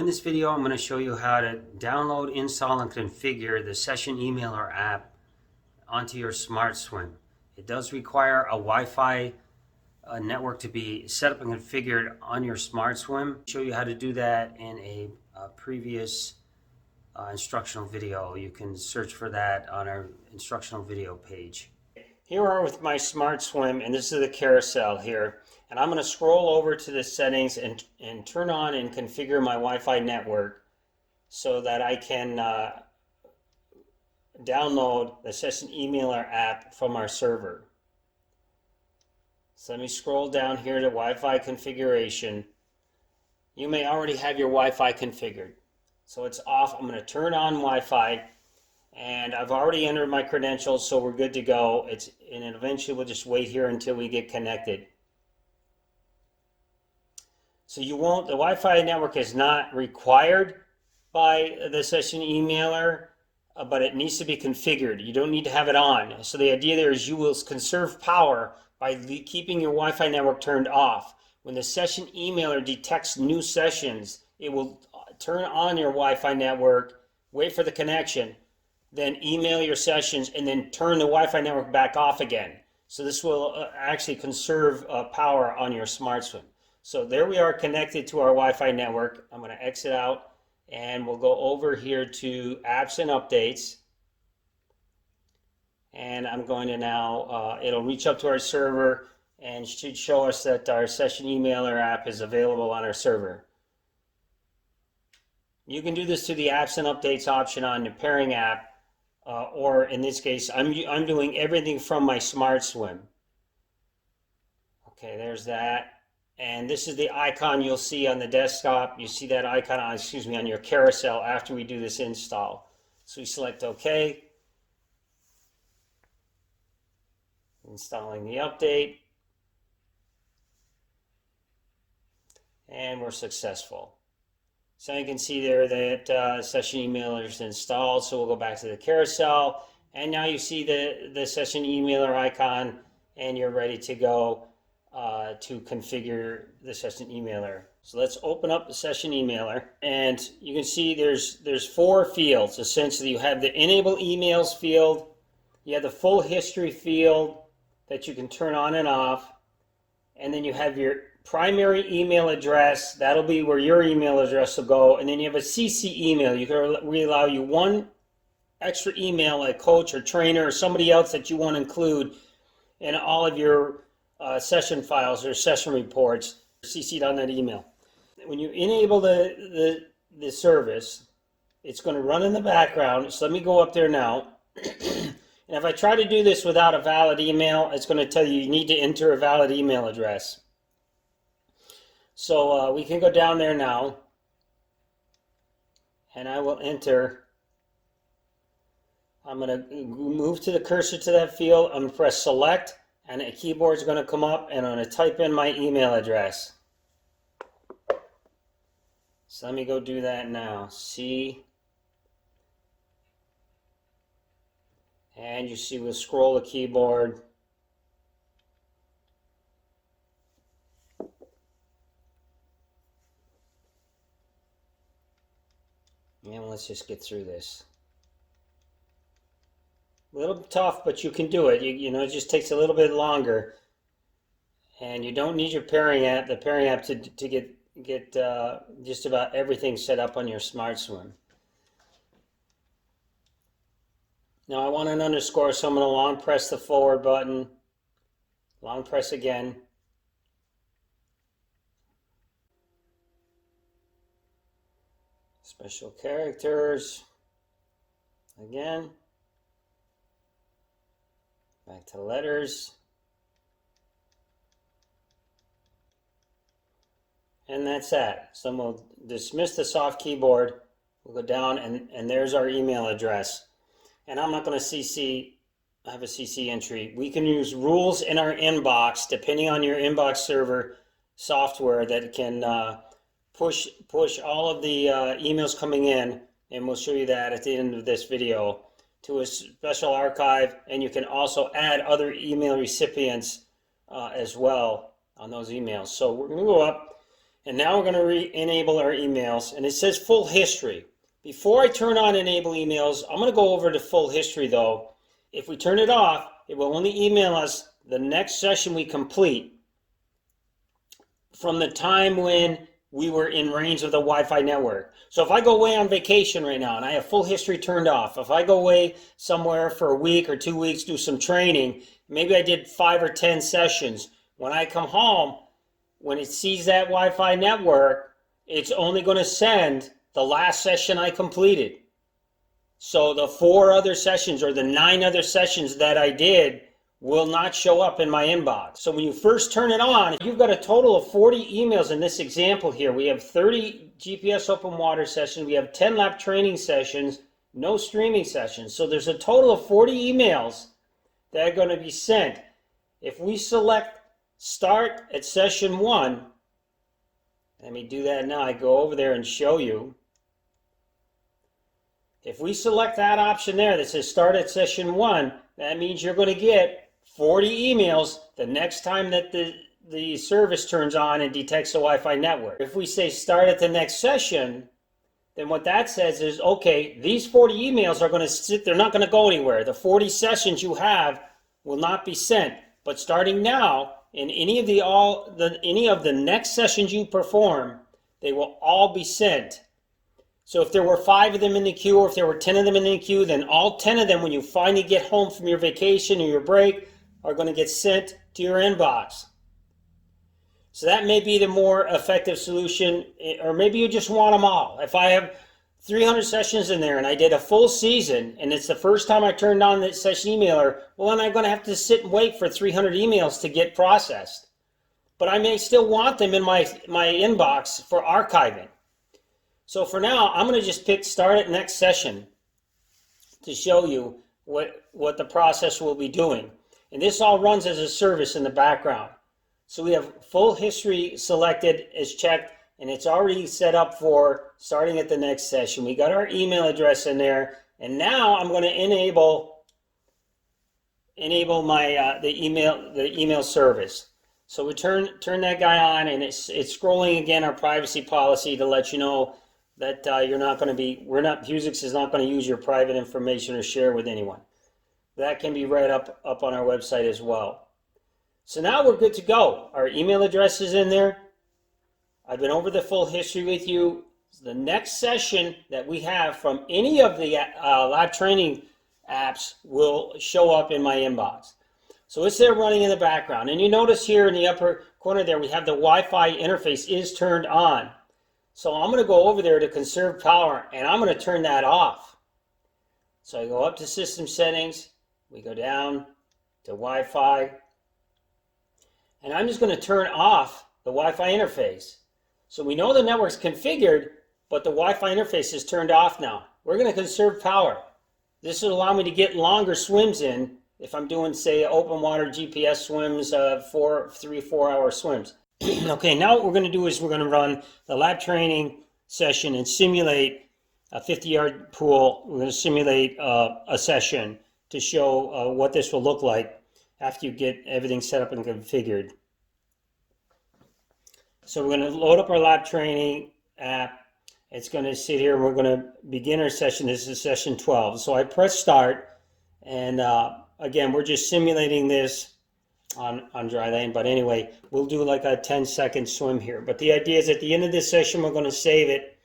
this video, I'm going to show you how to download, install, and configure the Session Emailer app onto your SmartSwim. It does require a Wi-Fi network to be set up and configured on your SmartSwim. I'll show you how to do that in a previous instructional video. You can search for that on our instructional video page. Here we are with my SmartSwim, and this is the carousel here. And I'm going to scroll over to the settings and turn on and configure my Wi-Fi network so that I can download the Session Emailer app from our server. So let me scroll down here to Wi-Fi configuration. You may already have your Wi-Fi configured. So it's off. I'm going to turn on Wi-Fi, and I've already entered my credentials, so we're good to go. And eventually we'll just wait here until we get connected. So the Wi-Fi network is not required by the Session Emailer, but it needs to be configured. You don't need to have it on. So the idea there is you will conserve power by keeping your Wi-Fi network turned off. When the Session Emailer detects new sessions, it will turn on your Wi-Fi network, wait for the connection, then email your sessions, and then turn the Wi-Fi network back off again. So this will actually conserve power on your SmartSwim. So there we are connected to our Wi-Fi network. I'm going to exit out and we'll go over here to apps and updates. And I'm going to now, it'll reach up to our server and should show us that our Session Emailer app is available on our server. You can do this through the apps and updates option on the pairing app, or in this case, I'm doing everything from my SmartSwim. Okay, there's that. And this is the icon you'll see on the desktop. You see that icon on, on your carousel after we do this install. So we select OK. Installing the update. And we're successful. So you can see there that Session Emailer is installed. So we'll go back to the carousel. And now you see the Session Emailer icon and you're ready to go to configure the Session Emailer. So let's open up the Session Emailer, and you can see there's 4 fields. Essentially, you have the Enable Emails field, you have the Full History field that you can turn on and off, and then you have your primary email address. That'll be where your email address will go, and then you have a CC email. We allow you one extra email, like coach or trainer or somebody else that you want to include in all of your session files or session reports CC'd on that email. When you enable the service, it's going to run in the background. So let me go up there now. And if I try to do this without a valid email, it's going to tell you need to enter a valid email address. So we can go down there now, and I will enter. I'm going to move to the cursor to that field. I'm going to press select, and a keyboard is going to come up, and I'm going to type in my email address. So let me go do that now. C. And you see we'll scroll the keyboard. And let's just get through this. A little tough, but you can do it. You know, it just takes a little bit longer. And you don't need your pairing app, the pairing app, to get just about everything set up on your SmartSwim. Now I want an underscore, so I'm going to long press the forward button. Long press again. Special characters. Again. Back to letters. And that's that. So we'll dismiss the soft keyboard. We'll go down and there's our email address. And I'm not going to CC, I have a CC entry. We can use rules in our inbox, depending on your inbox server software, that can push all of the emails coming in, and we'll show you that at the end of this video, to a special archive. And you can also add other email recipients as well on those emails. So we're going to go up, And now we're going to enable our emails, and it says full history. Before I turn on enable emails, I'm going to go over to full history though. If we turn it off, it will only email us the next session we complete from the time when we were in range of the Wi-Fi network. So if I go away on vacation right now and I have full history turned off, if I go away somewhere for a week or 2 weeks, do some training, maybe I did 5 or 10 sessions. When I come home, when it sees that Wi-Fi network, it's only going to send the last session I completed. So the 4 other sessions or the 9 other sessions that I did will not show up in my inbox. So when you first turn it on, you've got a total of 40 emails in this example here. We have 30 GPS open water sessions. We have 10 lab training sessions, no streaming sessions. So there's a total of 40 emails that are going to be sent. If we select start at session 1, let me do that now. I go over there and show you. If we select that option there that says start at session 1, that means you're going to get 40 emails the next time that the service turns on and detects the Wi-Fi network. If we say start at the next session, then what that says is, okay, these 40 emails are going to sit, they're not going to go anywhere. The 40 sessions you have will not be sent. But starting now, in any of the next sessions you perform, they will all be sent. So if there were 5 of them in the queue, or if there were 10 of them in the queue, then all 10 of them, when you finally get home from your vacation or your break, are going to get sent to your inbox. So that may be the more effective solution, or maybe you just want them all. If I have 300 sessions in there and I did a full season, and it's the first time I turned on the session emailer, well, then I'm going to have to sit and wait for 300 emails to get processed. But I may still want them in my inbox for archiving. So for now, I'm going to just pick start at next session to show you what the process will be doing. And this all runs as a service in the background. So we have full history selected as checked, and it's already set up for starting at the next session. We got our email address in there, and now I'm going to enable my the email service. So we turn that guy on, and it's scrolling again our privacy policy to let you know that Vuzix is not going to use your private information or share with anyone. That can be right up on our website as well. So now we're good to go. Our email address is in there. I've been over the full history with you. The next session that we have from any of the lab training apps will show up in my inbox. So it's there running in the background. And you notice here in the upper corner there, we have the Wi-Fi interface is turned on. So I'm going to go over there to conserve power, and I'm going to turn that off. So I go up to system settings. We go down to Wi-Fi, and I'm just going to turn off the Wi-Fi interface. So we know the network's configured, but the Wi-Fi interface is turned off now. We're going to conserve power. This will allow me to get longer swims in if I'm doing, say, open water GPS swims, 3-4 hour swims. Okay, now what we're going to do is we're going to run the lab training session and simulate a 50-yard pool. We're going to simulate a session to show what this will look like after you get everything set up and configured. So we're going to load up our lab training app. It's going to sit here and we're going to begin our session. This is session 12. So I press start, and again, we're just simulating this on dry land. But anyway, we'll do like a 10-second swim here. But the idea is at the end of this session, we're going to save it,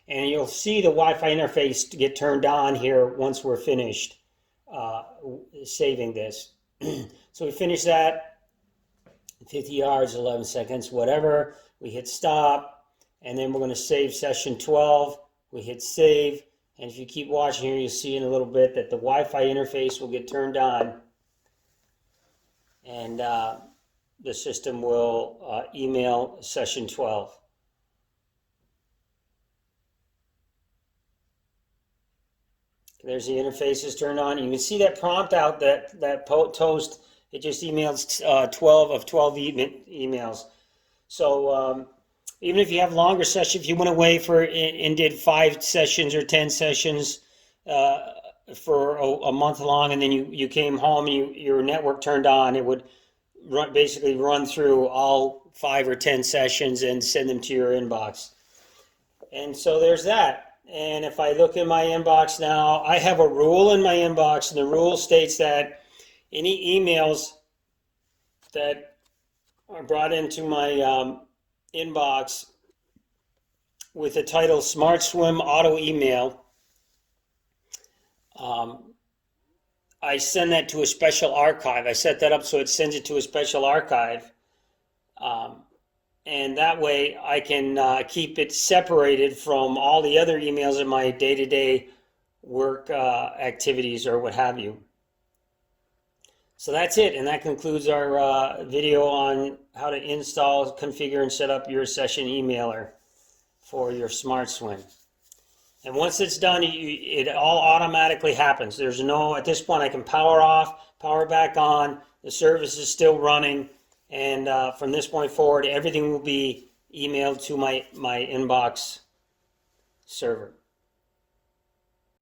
and you'll see the Wi-Fi interface to get turned on here once we're finished saving this. So we finish that, 50 yards, 11 seconds, whatever. We hit stop, and then we're going to save session 12. We hit save, and if you keep watching here, you'll see in a little bit that the Wi-Fi interface will get turned on, and the system will email session 12. There's the interfaces turned on. You can see that prompt out, that toast. It just emails 12 of 12 emails. So even if you have longer sessions, if you went away and did 5 sessions or 10 sessions for a month long, and then you came home and your network turned on, it would basically run through all 5 or 10 sessions and send them to your inbox. And so there's that. And if I look in my inbox now, I have a rule in my inbox, and the rule states that any emails that are brought into my inbox with the title Smart Swim Auto Email, I send that to a special archive. I set that up so it sends it to a special archive. And that way I can keep it separated from all the other emails in my day-to-day work activities or what have you. So that's it, and that concludes our video on how to install, configure, and set up your session emailer for your SmartSwim. And once it's done, it all automatically happens. There's no, at this point, I can power off, power back on, the service is still running, and from this point forward, everything will be emailed to my inbox server.